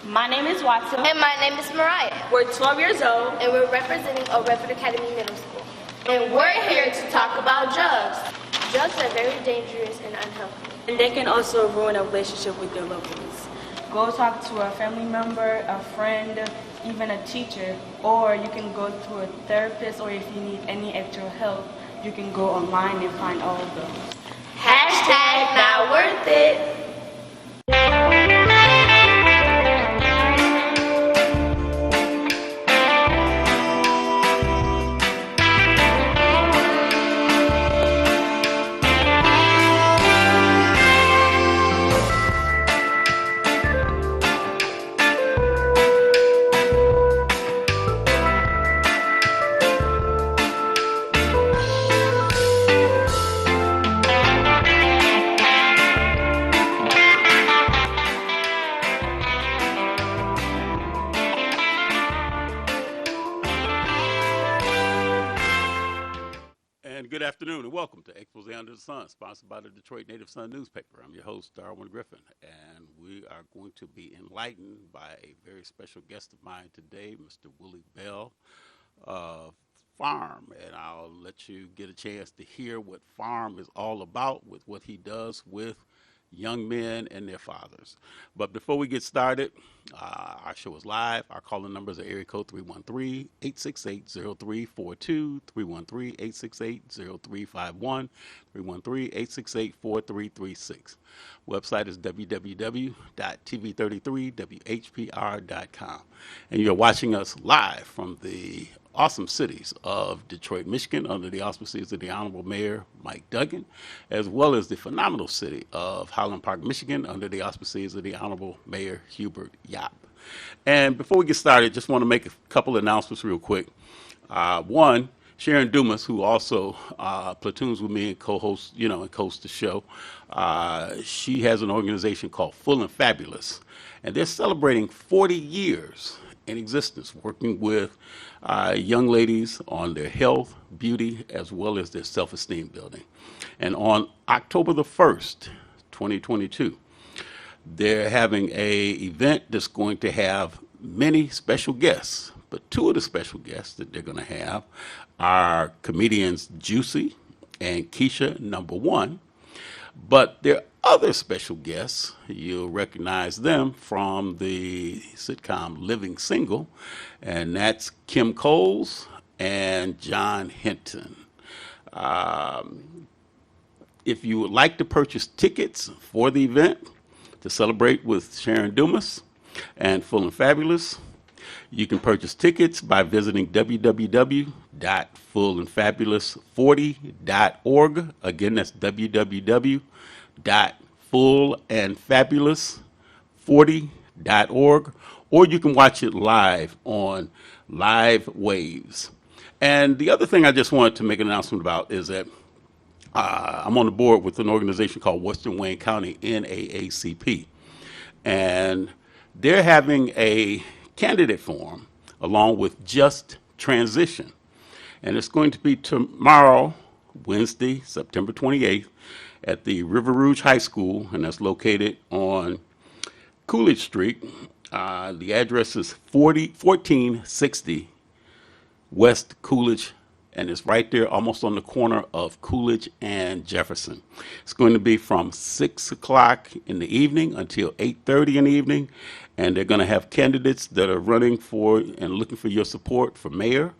My name is Watson. And my name is Mariah. We're 12 years old. And we're representing Old Redford Academy Middle School. And we're here to talk about drugs. Drugs are very dangerous and unhealthy. And they can also ruin a relationship with your loved ones. Go talk to a family member, a friend, even a teacher, or you can go to a therapist, or if you need any extra help, you can go online and find all of those. Hashtag not worth it. Good afternoon and welcome to Expose Under the Sun, sponsored by the Detroit Native Sun newspaper. I'm your host, Darwin Griffin, and we are going to be enlightened by a very special guest of mine today, Mr. Willie Bell of Farm, and I'll let you get a chance to hear what Farm is all about with what he does with young men and their fathers. But before we get started, our show is live. Our calling numbers are area code 313-868-0342, 313-868-0351, 313-868-4336. Website is www.tv33whpr.com. And you're watching us live from the awesome cities of Detroit, Michigan, under the auspices of the Honorable Mayor Mike Duggan, as well as the phenomenal city of Highland Park, Michigan, under the auspices of the Honorable Mayor Hubert Yap. And before we get started, just want to make a couple of announcements real quick. One, Sharon Dumas, who also platoons with me and co-hosts, and hosts the show, she has an organization called Full and Fabulous, and they're celebrating 40 years in existence, working with young ladies on their health, beauty, as well as their self-esteem building. And on October the 1st, 2022, they're having a event that's going to have many special guests. But two of the special guests that they're going to have are comedians Juicy and Keisha Number One. But there are other special guests. You'll recognize them from the sitcom Living Single, and that's Kim Coles and John Hinton. If you would like to purchase tickets for the event to celebrate with Sharon Dumas and Full and Fabulous, you can purchase tickets by visiting www.fullandfabulous40.org. Again, that's www.fullandfabulous40.org. Or you can watch it live on Live Waves. And the other thing I just wanted to make an announcement about is that I'm on the board with an organization called Western Wayne County NAACP. And they're having a candidate forum along with Just Transition. And it's going to be tomorrow, Wednesday, September 28th, at the River Rouge High School, and that's located on Coolidge Street. The address is 1460 West Coolidge, and it's right there almost on the corner of Coolidge and Jefferson. It's going to be from 6 o'clock in the evening until 8:30 in the evening, and they're going to have candidates that are running for and looking for your support for mayor,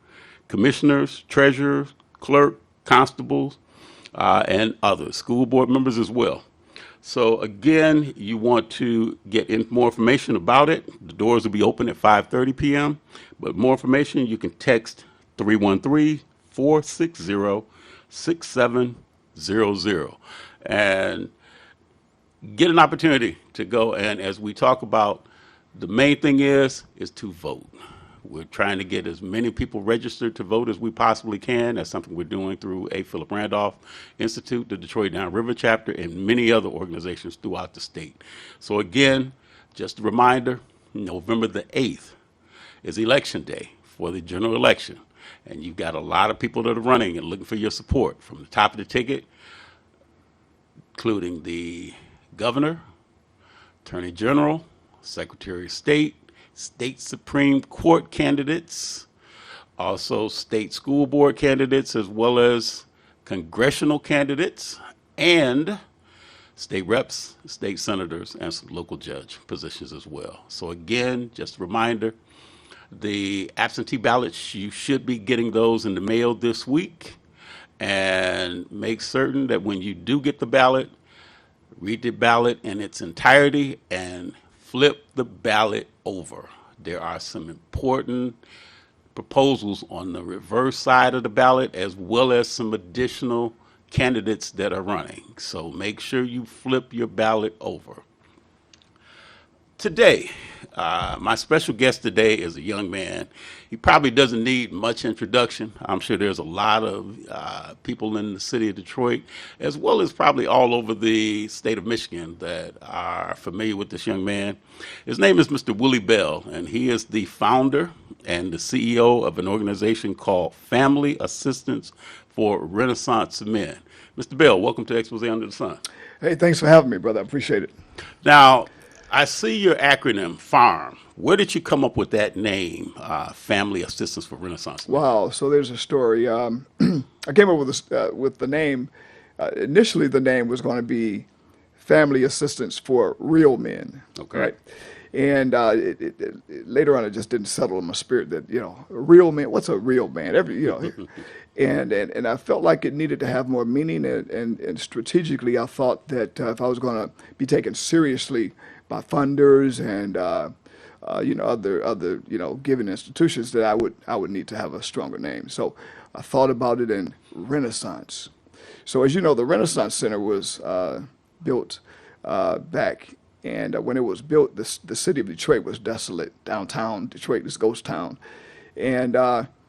commissioners, treasurers, clerk, constables, and others, school board members as well. So again, you want to get more information about it. The doors will be open at 5:30 p.m. But more information, you can text 313-460-6700 and get an opportunity to go. And as we talk about, the main thing is to vote. We're trying to get as many people registered to vote as we possibly can. That's something we're doing through A. Philip Randolph Institute, the Detroit Downriver Chapter, and many other organizations throughout the state. So again, just a reminder, November the 8th is election day for the general election. And you've got a lot of people that are running and looking for your support, from the top of the ticket, including the governor, attorney general, Secretary of State, state Supreme Court candidates, also state school board candidates, as well as congressional candidates, and state reps, state senators, and some local judge positions as well. So again, just a reminder, the absentee ballots, you should be getting those in the mail this week. And make certain that when you do get the ballot, read the ballot in its entirety and flip the ballot over. There are some important proposals on the reverse side of the ballot, as well as some additional candidates that are running. So make sure you flip your ballot over. Today, my special guest today is a young man. He probably doesn't need much introduction. I'm sure there's a lot of people in the city of Detroit, as well as probably all over the state of Michigan, that are familiar with this young man. His name is Mr. Willie Bell, and he is the founder and the CEO of an organization called Family Assistance for Renaissance Men. Mr. Bell, welcome to Expose Under the Sun. Hey, thanks for having me, brother. I appreciate it. Now, I see your acronym, FARM. Where did you come up with that name, Family Assistance for Renaissance Men? Wow. So there's a story. I came up with the name. Initially, the name was going to be Family Assistance for Real Men. Okay. Right. And later on, it just didn't settle in my spirit that, a real man. What's a real man? And I felt like it needed to have more meaning. And strategically, I thought that if I was going to be taken seriously by funders and other giving institutions, that I would need to have a stronger name. So I thought about it in Renaissance. So as you know, the Renaissance Center was built back, and when it was built, the city of Detroit was desolate. Downtown Detroit, this ghost town, and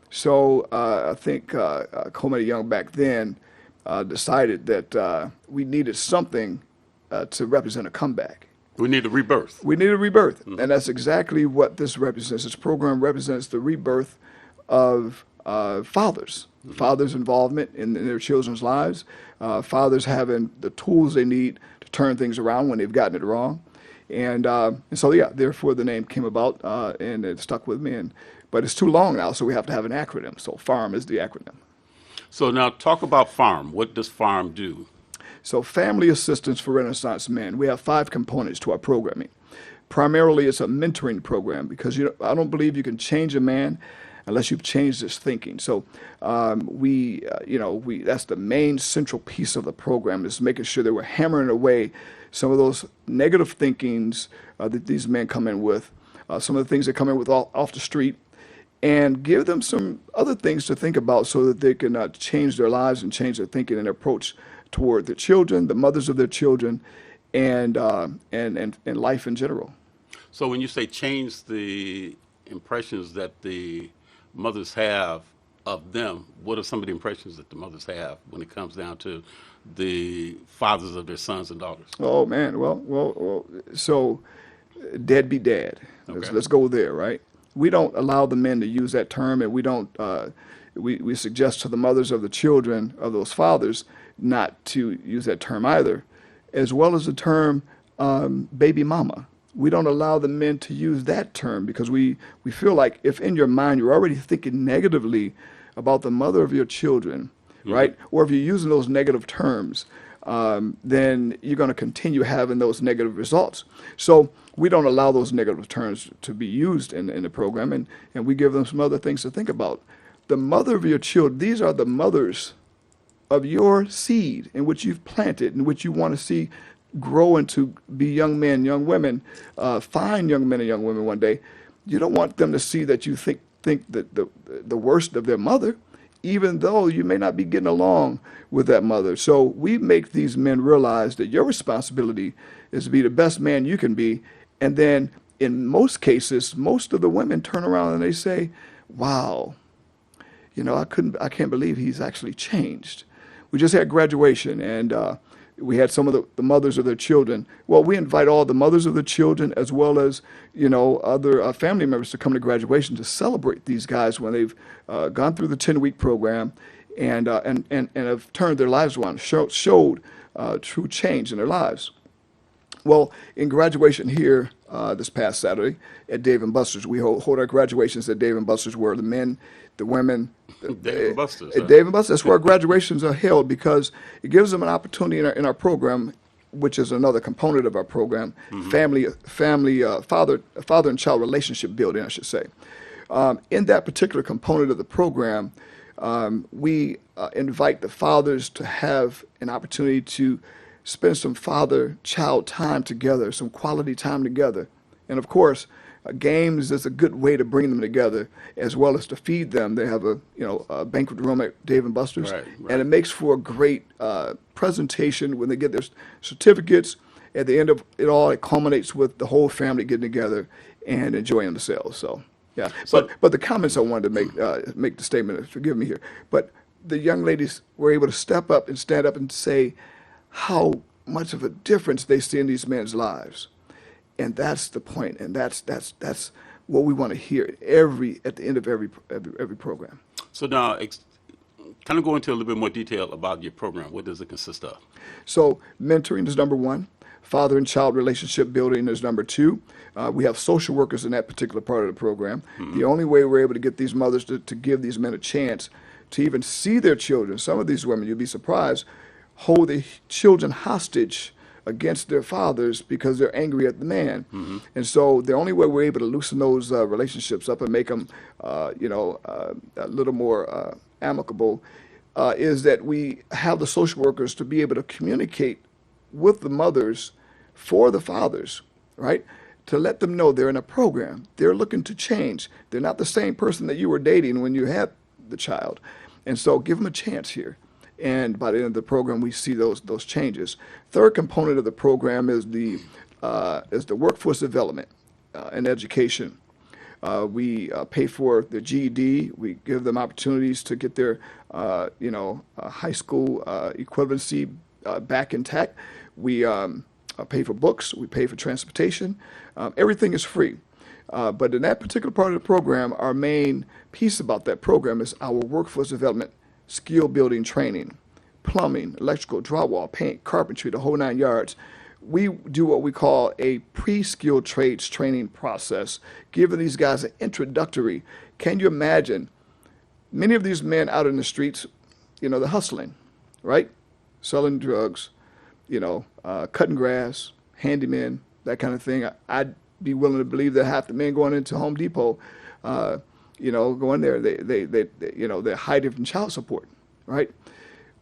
so I think Coleman Young back then decided that we needed something to represent a comeback. We need a rebirth. We need a rebirth, and that's exactly what this represents. This program represents the rebirth of fathers, fathers' involvement in their children's lives, fathers having the tools they need to turn things around when they've gotten it wrong, and so therefore the name came about, and it stuck with me. But it's too long now, so we have to have an acronym. So FARM is the acronym. So now talk about FARM. What does FARM do? So Family Assistance for Renaissance Men. We have 5 components to our programming. Primarily, it's a mentoring program because I don't believe you can change a man unless you've changed his thinking. So that's the main central piece of the program, is making sure that we're hammering away some of those negative thinkings that these men come in with, some of the things that come in with off the street, and give them some other things to think about so that they can change their lives and change their thinking and approach toward their children, the mothers of their children, and life in general. So when you say change the impressions that the mothers have of them, what are some of the impressions that the mothers have when it comes down to the fathers of their sons and daughters? Oh man, well, so deadbeat dad. Okay. Let's go there, right? We don't allow the men to use that term, and we don't. We suggest to the mothers of the children of those fathers not to use that term either, as well as the term baby mama. We don't allow the men to use that term because we feel like if in your mind you're already thinking negatively about the mother of your children, right? Or if you're using those negative terms, then you're going to continue having those negative results. So we don't allow those negative terms to be used in the program, and we give them some other things to think about. The mother of your children, these are the mothers of your seed in which you've planted, in which you want to see grow into be young men, young women, fine young men and young women one day. You don't want them to see that you think that the worst of their mother, even though you may not be getting along with that mother. So we make these men realize that your responsibility is to be the best man you can be. And then in most cases, most of the women turn around and they say, wow, I can't believe he's actually changed. We just had graduation, and we had some of the mothers of their children. Well, we invite all the mothers of the children as well as other family members to come to graduation to celebrate these guys when they've gone through the 10-week program and have turned their lives around, showed true change in their lives. Well, in graduation here this past Saturday at Dave and Buster's. We hold our graduations at Dave and Buster's, where the men, the women, Dave and Buster's. at Dave and Buster's. That's where our graduations are held, because it gives them an opportunity in our program, which is another component of our program, father and child relationship building, I should say. In that particular component of the program, we invite the fathers to have an opportunity to spend some father-child time together, some quality time together. And of course, games is a good way to bring them together, as well as to feed them. They have a banquet room at Dave and Buster's, Right. and it makes for a great presentation when they get their certificates. At the end of it all, it culminates with the whole family getting together and enjoying themselves. So, yeah. So- but the comments I wanted to make the statement. Forgive me here, but the young ladies were able to step up and stand up and say how much of a difference they see in these men's lives. And that's the point, and that's what we want to hear at the end of every program. So now, kind of go into a little bit more detail about your program. What does it consist of? So mentoring is number one. Father and child relationship building is number two. We have social workers in that particular part of the program. The only way we're able to get these mothers to give these men a chance to even see their children, some of these women, you'd be surprised, hold their children hostage against their fathers because they're angry at the man. And so the only way we're able to loosen those relationships up and make them, a little more amicable is that we have the social workers to be able to communicate with the mothers for the fathers, right? To let them know they're in a program. They're looking to change. They're not the same person that you were dating when you had the child. And so give them a chance here. And by the end of the program, we see those changes. Third component of the program is the workforce development and education. We pay for their GED. We give them opportunities to get their high school equivalency back intact. We pay for books. We pay for transportation. Everything is free. But in that particular part of the program, our main piece about that program is our workforce development, skill building training, plumbing, electrical, drywall, paint, carpentry, the whole 9 yards. We do what we call a pre-skilled trades training process, giving these guys an introductory. Can you imagine many of these men out in the streets, they're hustling, right? Selling drugs, cutting grass, handymen, that kind of thing. I'd be willing to believe that half the men going into Home Depot, going there, they're hiding from child support, right?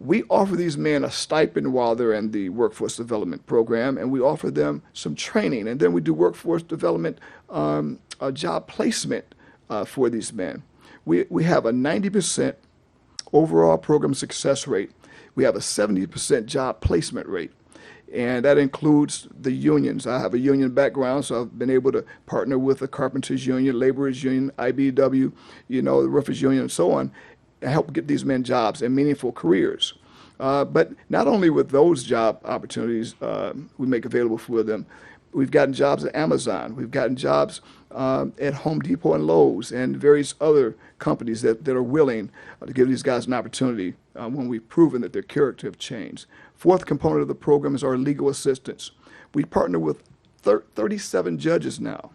We offer these men a stipend while they're in the workforce development program, and we offer them some training, and then we do workforce development, job placement for these men. We have a 90% overall program success rate. We have a 70% job placement rate. And that includes the unions. I have a union background, so I've been able to partner with the Carpenters Union, Laborers Union, IBEW, the Roofers Union, and so on, and help get these men jobs and meaningful careers. But not only with those job opportunities we make available for them, we've gotten jobs at Amazon. We've gotten jobs at Home Depot and Lowe's and various other companies that are willing to give these guys an opportunity when we've proven that their character have changed. Fourth component of the program is our legal assistance. We partner with 37 judges now.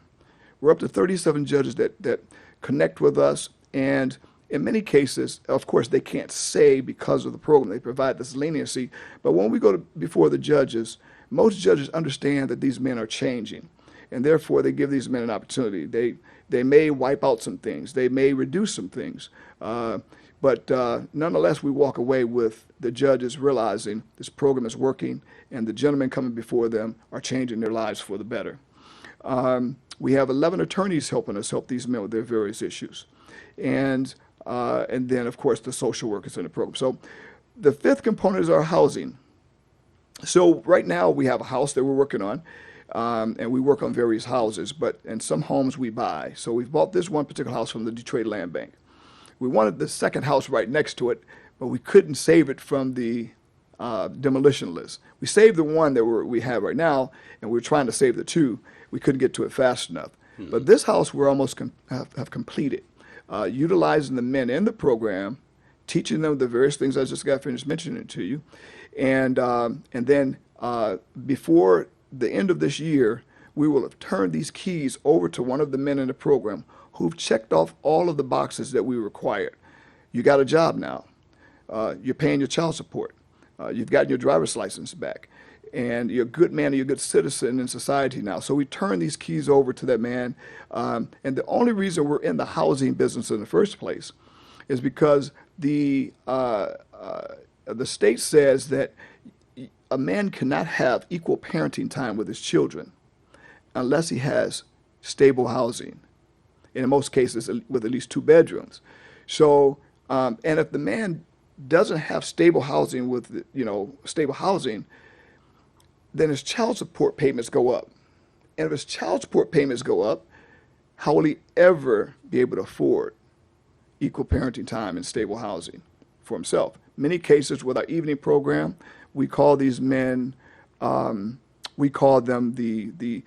We're up to 37 judges that connect with us, and in many cases, of course, they can't say because of the program. They provide this leniency. But when we go before the judges, most judges understand that these men are changing, and therefore they give these men an opportunity. They may wipe out some things. They may reduce some things. But nonetheless, we walk away with the judges realizing this program is working, and the gentlemen coming before them are changing their lives for the better. We have 11 attorneys helping us help these men with their various issues. And then, of course, the social workers in the program. So the fifth component is our housing. So right now we have a house that we're working on, and we work on various houses, but in some homes we buy. So we've bought this one particular house from the Detroit Land Bank. We wanted the second house right next to it, but we couldn't save it from the demolition list. We saved the one that we have right now, and we're trying to save the two. We couldn't get to it fast enough. But this house we're almost have completed, utilizing the men in the program, teaching them the various things I just got finished mentioning to you. And then before the end of this year, we will have turned these keys over to one of the men in the program who've checked off all of the boxes that we required. You got a job now. You're paying your child support. You've gotten your driver's license back. And you're a good man and you're a good citizen in society now. So we turn these keys over to that man. And the only reason we're in the housing business in the first place is because the state says that a man cannot have equal parenting time with his children unless he has stable housing, in most cases with at least 2 bedrooms. So, and if the man doesn't have stable housing then his child support payments go up. And if his child support payments go up, how will he ever be able to afford equal parenting time and stable housing for himself? Many cases with our evening program, we call these men, we call them they're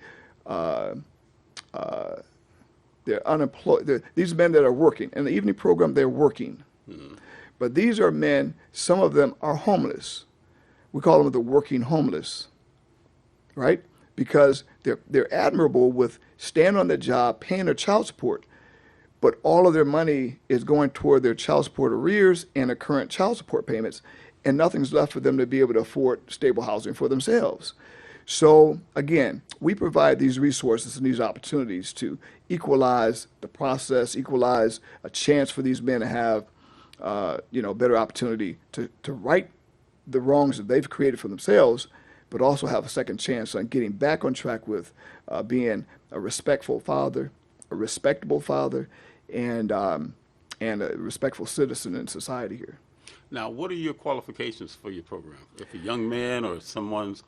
unemployed. These men that are working. In the evening program, they're working. Mm-hmm. But these are men, some of them are homeless. We call them the working homeless, right? Because they're admirable with staying on their job, paying their child support, but all of their money is going toward their child support arrears and their current child support payments, and nothing's left for them to be able to afford stable housing for themselves. So again, we provide these resources and these opportunities to equalize the process, equalize a chance for these men to have, better opportunity to right the wrongs that they've created for themselves, but also have a second chance on getting back on track with being a respectful father, a respectable father, and a respectful citizen in society here. Now, what are your qualifications for your program? If a young man or someone's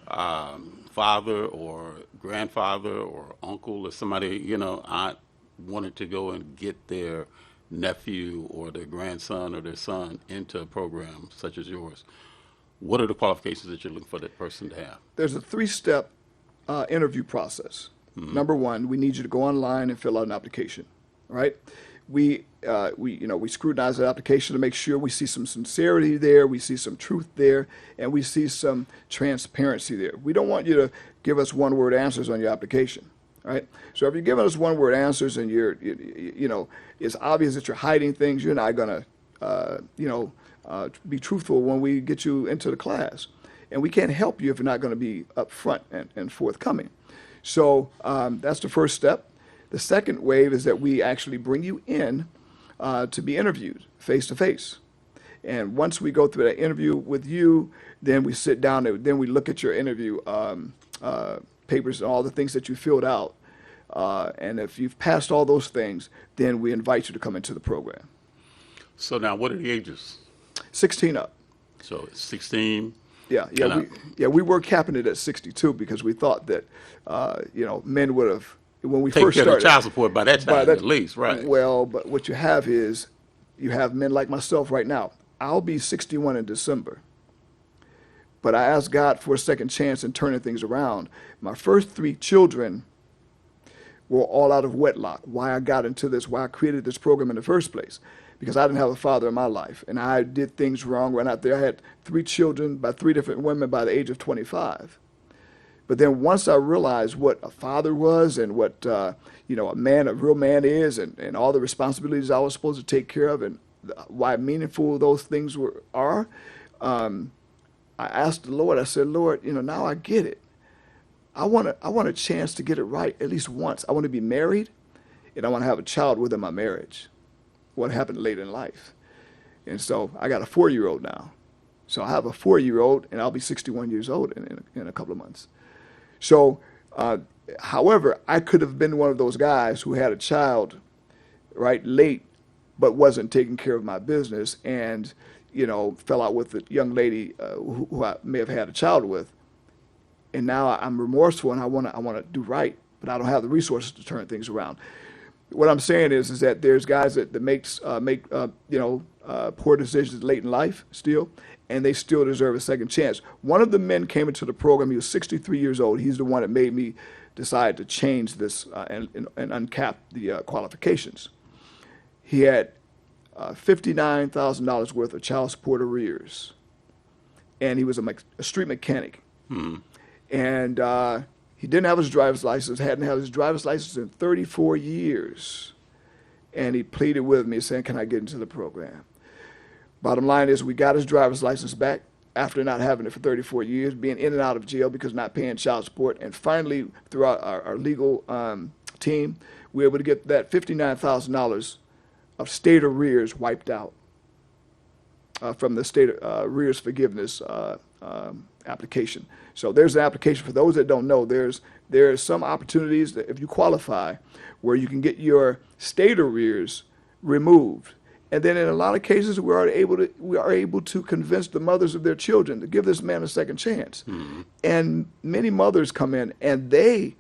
father or grandfather or uncle or somebody, aunt wanted to go and get their nephew or their grandson or their son into a program such as yours, what are the qualifications that you're looking for that person to have? There's a 3-step interview process. Mm-hmm. Number one, we need you to go online and fill out an application, right? We scrutinize that application to make sure we see some sincerity there, we see some truth there, and we see some transparency there. We don't want you to give us one-word answers on your application, right? So if you're giving us one-word answers and it's obvious that you're hiding things, you're not going to, be truthful when we get you into the class. And we can't help you if you're not going to be upfront and forthcoming. So that's the first step. The second wave is that we actually bring you in to be interviewed face-to-face. And once we go through that interview with you, then we sit down, then we look at your interview papers and all the things that you filled out. And if you've passed all those things, then we invite you to come into the program. So now, what are the ages? 16 up. So it's 16. We were capping it at 62 because we thought that, men would have, when we Take first care started. Of the child support by that time, at least, right? Well, but what you have is, you have men like myself right now. I'll be 61 in December. But I asked God for a second chance in turning things around. My first 3 children were all out of wedlock. Why I got into this, why I created this program in the first place. Because I didn't have a father in my life, and I did things wrong right out there. I had 3 children by 3 different women by the age of 25. But then once I realized what a father was and what a real man is, and all the responsibilities I was supposed to take care of, and why meaningful those things are, I asked the Lord. I said, Lord, now I get it. I want a chance to get it right at least once. I want to be married, and I want to have a child within my marriage. What happened later in life. And so I got a 4-year-old now. So I have a 4-year-old, and I'll be 61 years old in a couple of months. So, however, I could have been one of those guys who had a child, right, late, but wasn't taking care of my business, and, fell out with a young lady who I may have had a child with. And now I'm remorseful, and I want to do right, but I don't have the resources to turn things around. What I'm saying is that there's guys that make poor decisions late in life still, and they still deserve a second chance. One of the men came into the program. He was 63 years old. He's the one that made me decide to change this and uncap the qualifications. He had $59,000 worth of child support arrears, and he was a street mechanic. Hmm. And He didn't have his driver's license, hadn't had his driver's license in 34 years. And he pleaded with me saying, can I get into the program? Bottom line is we got his driver's license back after not having it for 34 years, being in and out of jail because not paying child support. And finally, through our legal team, we were able to get that $59,000 of state arrears wiped out from the state arrears forgiveness application. So there's an application. For those that don't know, there's some opportunities that if you qualify where you can get your state arrears removed. And then in a lot of cases, we are able to convince the mothers of their children to give this man a second chance. Mm-hmm. And many mothers come in and they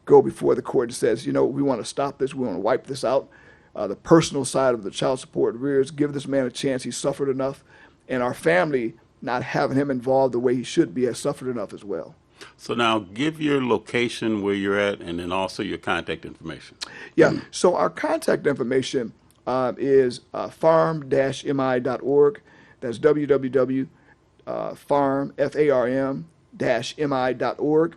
go before the court and says, we want to stop this. We want to wipe this out. The personal side of the child support arrears, give this man a chance. He suffered enough. And our family, not having him involved the way he should be, has suffered enough as well. So now give your location where you're at and then also your contact information. Yeah, so our contact information is farm-mi.org. That's www.farm-mi.org.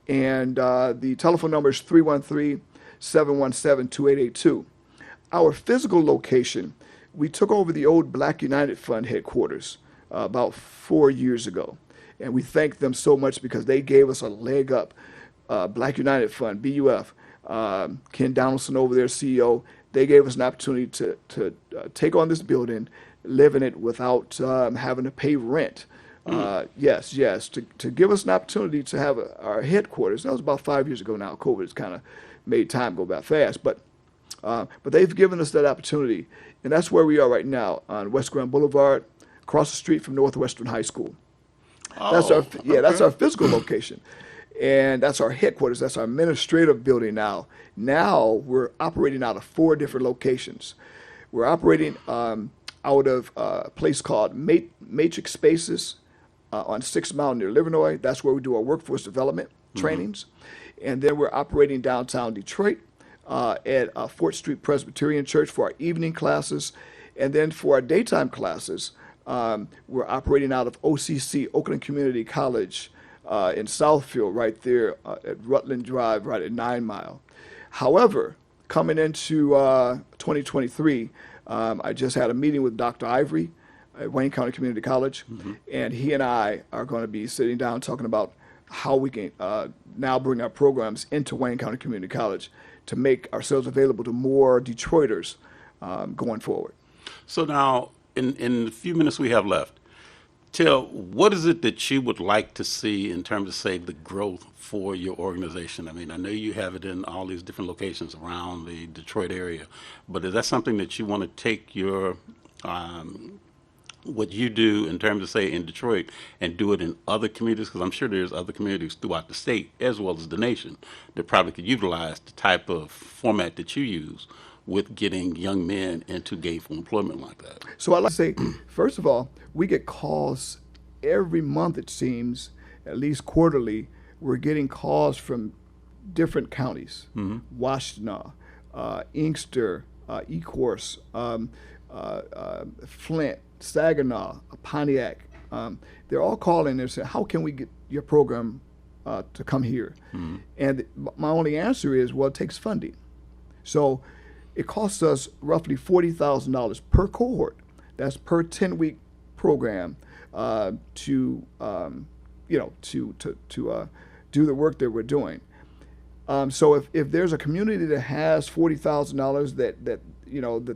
And the telephone number is 313-717-2882. Our physical location, we took over the old Black United Fund headquarters about 4 years ago. And we thank them so much because they gave us a leg up. Black United Fund, BUF, Ken Donaldson over there, CEO, they gave us an opportunity to take on this building, live in it without having to pay rent. Yes, to give us an opportunity to have our headquarters. That was about 5 years ago now. COVID has kind of made time go by fast. But they've given us that opportunity. And that's where we are right now on West Grand Boulevard, across the street from Northwestern High School. That's our physical location. And that's our headquarters. That's our administrative building now. Now we're operating out of 4 different locations. We're operating out of a place called Matrix Spaces on 6 Mile near Livernois. That's where we do our workforce development trainings. And then we're operating downtown Detroit at Fort Street Presbyterian Church for our evening classes. And then for our daytime classes, we're operating out of OCC, Oakland Community College, in Southfield, right there at Rutland Drive, right at 9 Mile. However, coming into 2023, I just had a meeting with Dr. Ivory at Wayne County Community College, and he and I are going to be sitting down talking about how we can now bring our programs into Wayne County Community College to make ourselves available to more Detroiters going forward. So now, in the few minutes we have left, what is it that you would like to see in terms of, say, the growth for your organization? I mean, I know you have it in all these different locations around the Detroit area, but is that something that you want to take your what you do in terms of, say, in Detroit and do it in other communities? Because I'm sure there's other communities throughout the state as well as the nation that probably could utilize the type of format that you use with getting young men into gainful employment like that. So I'd like to say, first of all, we get calls every month, it seems, at least quarterly. We're getting calls from different counties, Washtenaw, Inkster, Ecorse, Flint, Saginaw, Pontiac. They're all calling and saying, how can we get your program to come here? And my only answer is, well, it takes funding. So it costs us roughly $40,000 per cohort. That's per 10-week program to do the work that we're doing. So if there's a community that has $40,000 that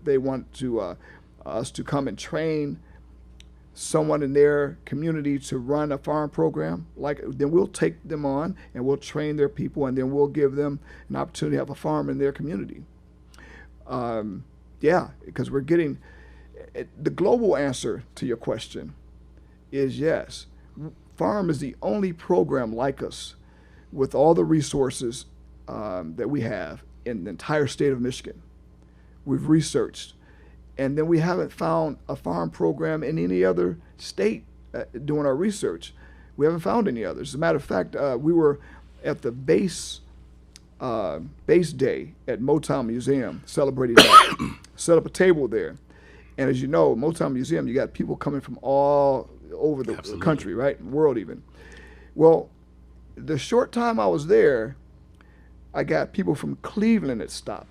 they want to us to come and train someone in their community to run a farm program, then we'll take them on and we'll train their people, and then we'll give them an opportunity to have a farm in their community. Because we're getting the global answer to your question is yes. Farm is the only program like us with all the resources that we have in the entire state of Michigan. We've researched, and then we haven't found a farm program in any other state doing our research. We haven't found any others. As a matter of fact, we were at the base day at Motown Museum celebrating that. Set up a table there. And as you know, Motown Museum, you got people coming from all over the country, right? World even. Well, the short time I was there, I got people from Cleveland that stopped,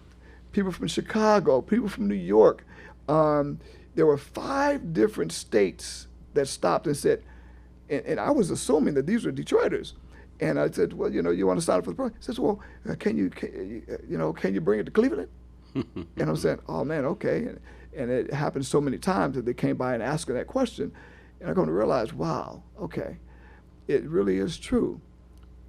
people from Chicago, people from New York. There were 5 different states that stopped and said, and I was assuming that these were Detroiters. And I said, well, you want to sign up for the program? He says, well, can you bring it to Cleveland? And I'm saying, oh man, okay. And it happened so many times that they came by and asked that question. And I'm going to realize, wow, okay, it really is true.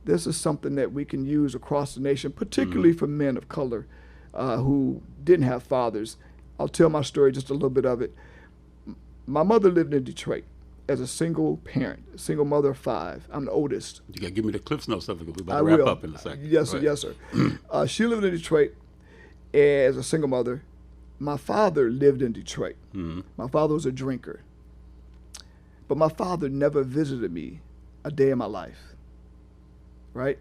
This is something that we can use across the nation, particularly for men of color who didn't have fathers. I'll tell my story, just a little bit of it. My mother lived in Detroit as a single parent, a single mother of 5. I'm the oldest. You got to give me the Cliff Notes of it because we're about to wrap up in a second. Yes, sir. Yes, sir. She lived in Detroit as a single mother. My father lived in Detroit. Mm-hmm. My father was a drinker. But my father never visited me a day in my life. Right?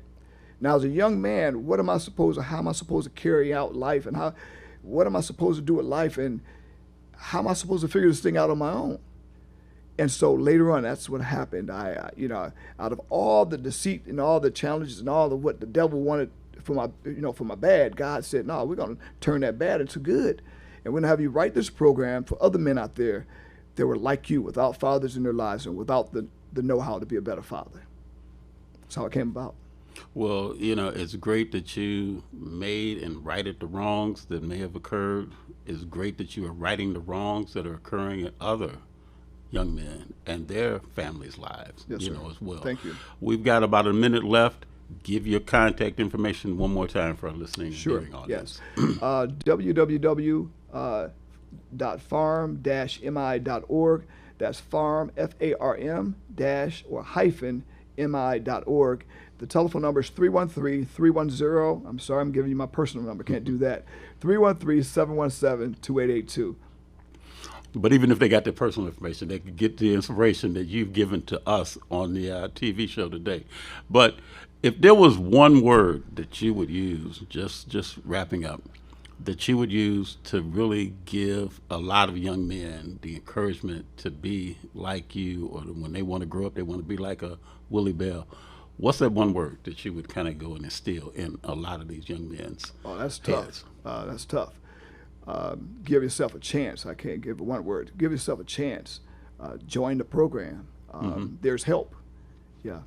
Now, as a young man, how am I supposed to carry out life, and what am I supposed to do with life, and how am I supposed to figure this thing out on my own? And so later on, that's what happened. I out of all the deceit and all the challenges and all of what the devil wanted for my bad, God said, no, we're going to turn that bad into good. And we're going to have you write this program for other men out there that were like you, without fathers in their lives and without the know-how to be a better father. That's how it came about. Well, it's great that you made and righted the wrongs that may have occurred. It's great that you are righting the wrongs that are occurring in other young men and their families' lives, yes, sir. As well. Thank you. We've got about a minute left. Give your contact information one more time for our listening and viewing audience. Yes. www.farm-mi.org. That's farm, F-A-R-M, or hyphen, mi.org. The telephone number is 313-310. I'm sorry, I'm giving you my personal number. Can't do that. 313-717-2882. But even if they got their personal information, they could get the inspiration that you've given to us on the TV show today. But if there was one word that you would use, just wrapping up, that you would use to really give a lot of young men the encouragement to be like you, or when they want to grow up, they want to be like a Willie Bell, what's that one word that you would kind of go and instill in a lot of these young men's Oh, that's tough. heads? That's tough. Give yourself a chance. I can't give it one word. Give yourself a chance. Join the program. There's help. Yeah.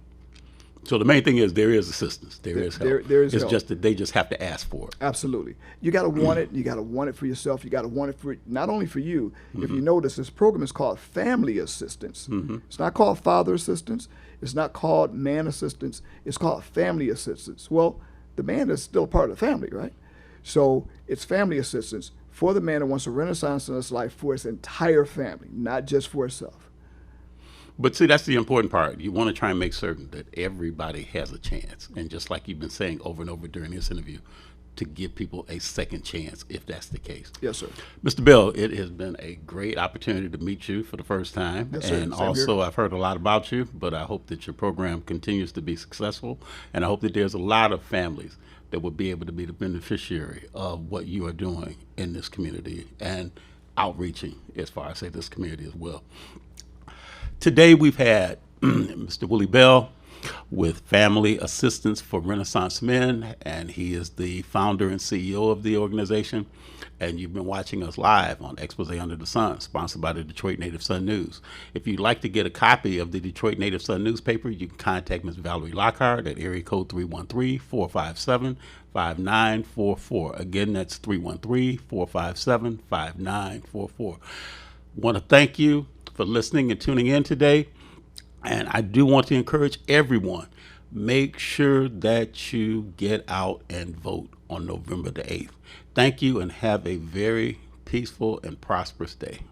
So the main thing is there is assistance. There is help. There is it's help. just that they just have to ask for it. Absolutely. You got to want it. You got to want it for yourself. You got to want it for not only for you. If you notice, this program is called family assistance. It's not called father assistance. It's not called man assistance. It's called family assistance. Well, the man is still a part of the family, right? So it's family assistance for the man that wants a renaissance in his life for his entire family, not just for himself. But see, that's the important part. You want to try and make certain that everybody has a chance. And just like you've been saying over and over during this interview, to give people a second chance if that's the case. Yes, sir. Mr. Bell, it has been a great opportunity to meet you for the first time. Yes, sir. And Same also, here. I've heard a lot about you, but I hope that your program continues to be successful. And I hope that there's a lot of families that will be able to be the beneficiary of what you are doing in this community and outreaching as far as, say, this community as well. Today we've had Mr. Willie Bell with Family Assistance for Renaissance Men, and he is the founder and CEO of the organization. And you've been watching us live on Expose Under the Sun, sponsored by the Detroit Native Sun News. If you'd like to get a copy of the Detroit Native Sun newspaper, you can contact Ms. Valerie Lockhart at area code 313-457-5944. Again, that's 313-457-5944. Want to thank you for listening and tuning in today. And I do want to encourage everyone, make sure that you get out and vote on November the 8th. Thank you and have a very peaceful and prosperous day.